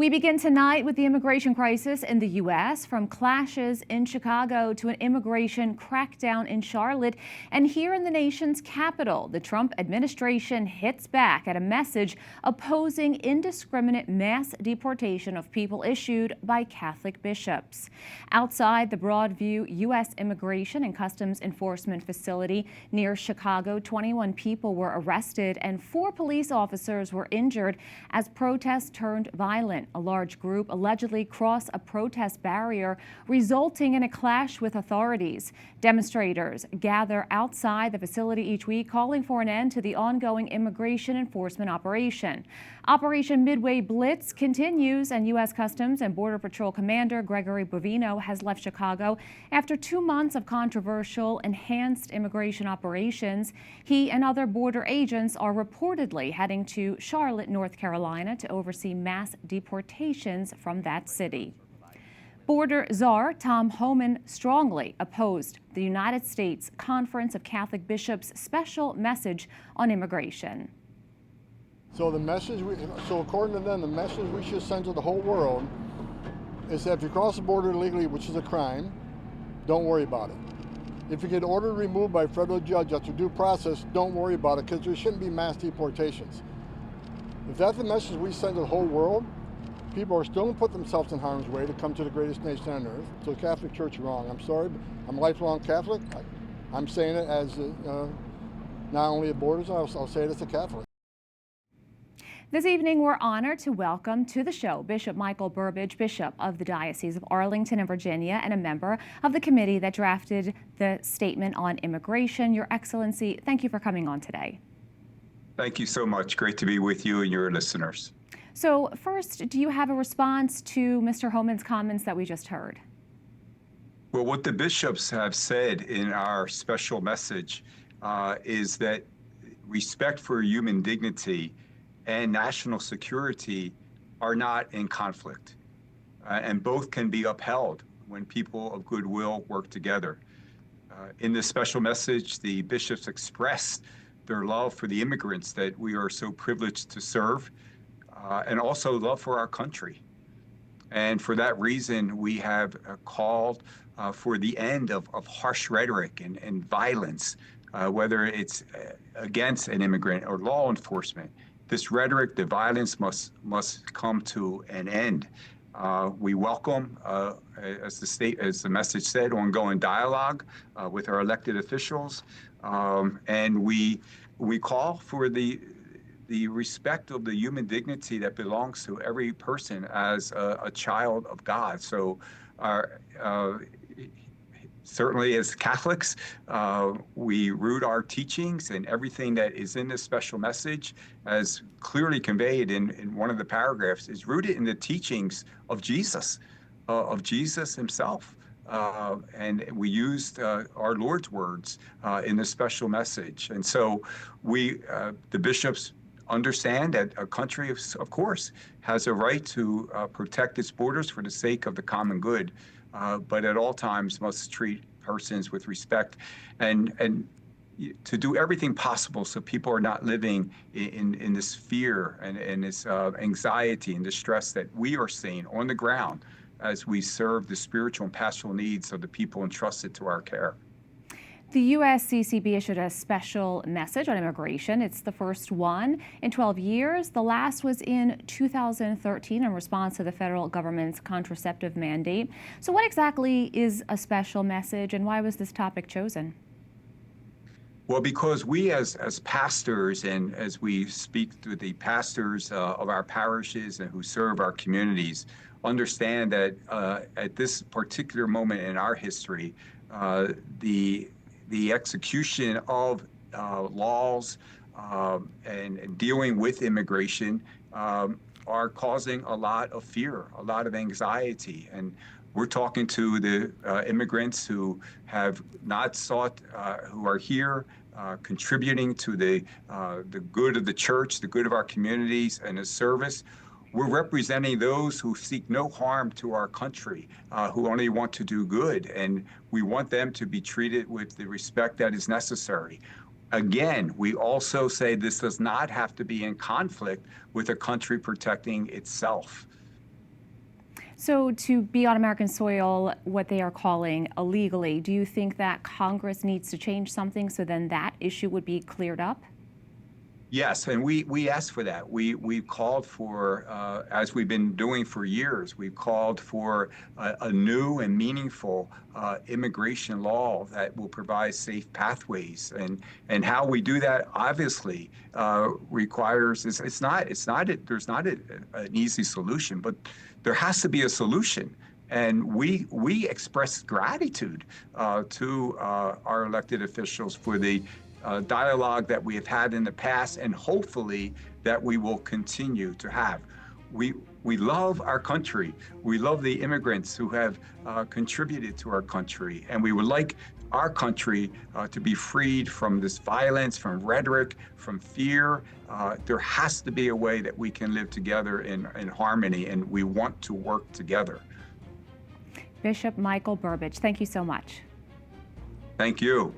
We begin tonight with the immigration crisis in the U.S., from clashes in Chicago to an immigration crackdown in Charlotte. And here in the nation's capital, the Trump administration hits back at a message opposing indiscriminate mass deportation of people issued by Catholic bishops. Outside the Broadview U.S. Immigration and Customs Enforcement facility near Chicago, 21 people were arrested and 4 police officers were injured as protests turned violent. A large group allegedly crossed a protest barrier, resulting in a clash with authorities. Demonstrators gather outside the facility each week, calling for an end to the ongoing immigration enforcement operation. Operation Midway Blitz continues, and U.S. Customs and Border Patrol Commander Gregory Bovino has left Chicago after 2 months of controversial enhanced immigration operations. He and other border agents are reportedly heading to Charlotte, North Carolina, to oversee mass deportations from that city. Border czar Tom Homan strongly opposed the United States Conference of Catholic Bishops' special message on immigration. So according to them, the message we should send to the whole world is that if you cross the border illegally, which is a crime, don't worry about it. If you get ordered removed by a federal judge after due process, don't worry about it, because there shouldn't be mass deportations. If that's the message we send to the whole world, people are still going to put themselves in harm's way to come to the greatest nation on earth. So the Catholic Church is wrong. I'm sorry, but I'm a lifelong Catholic. I'm saying it as not only a border, I'll say it as a Catholic. This evening, we're honored to welcome to the show Bishop Michael Burbidge, Bishop of the Diocese of Arlington and Virginia, and a member of the committee that drafted the statement on immigration. Your Excellency, thank you for coming on today. Thank you so much. Great to be with you and your listeners. So first, do you have a response to Mr. Homan's comments that we just heard? Well, what the bishops have said in our special message is that respect for human dignity and national security are not in conflict, and both can be upheld when people of goodwill work together. In this special message, the bishops expressed their love for the immigrants that we are so privileged to serve, and also love for our country. And for that reason, we have called for the end of harsh rhetoric and violence, whether it's against an immigrant or law enforcement. This rhetoric, the violence must come to an end. We welcome, as the message said, ongoing dialogue with our elected officials, and we call for the respect of the human dignity that belongs to every person as a child of God. So certainly as Catholics, we root our teachings and everything that is in this special message, as clearly conveyed in one of the paragraphs, is rooted in the teachings of Jesus himself. And we used our Lord's words in this special message. And so the bishops understand that a country, of course, has a right to protect its borders for the sake of the common good, but at all times must treat persons with respect and to do everything possible so people are not living in this fear and this anxiety and distress that we are seeing on the ground as we serve the spiritual and pastoral needs of the people entrusted to our care. The USCCB issued a special message on immigration. It's the first one in 12 years. The last was in 2013 in response to the federal government's contraceptive mandate. So what exactly is a special message, and why was this topic chosen? Well, because we as pastors, and as we speak to the pastors of our parishes and who serve our communities, understand that at this particular moment in our history, the execution of laws and dealing with immigration are causing a lot of fear, a lot of anxiety. And we're talking to the immigrants who have not sought, who are here, contributing to the good of the church, the good of our communities, and the service. We're representing those who seek no harm to our country, who only want to do good, and we want them to be treated with the respect that is necessary. Again, we also say this does not have to be in conflict with a country protecting itself. So to be on American soil, what they are calling illegally, do you think that Congress needs to change something so then that issue would be cleared up? Yes, and we asked for that. We called for, as we've been doing for years, we called for a new and meaningful immigration law that will provide safe pathways. And how we do that obviously requires, there's not an easy solution, but there has to be a solution. And we express gratitude to our elected officials for the dialogue that we have had in the past, and hopefully that we will continue to have. We love our country. We love the immigrants who have contributed to our country, and we would like our country to be freed from this violence, from rhetoric, from fear. There has to be a way that we can live together in harmony, and we want to work together. Bishop Michael Burbidge, thank you so much. Thank you.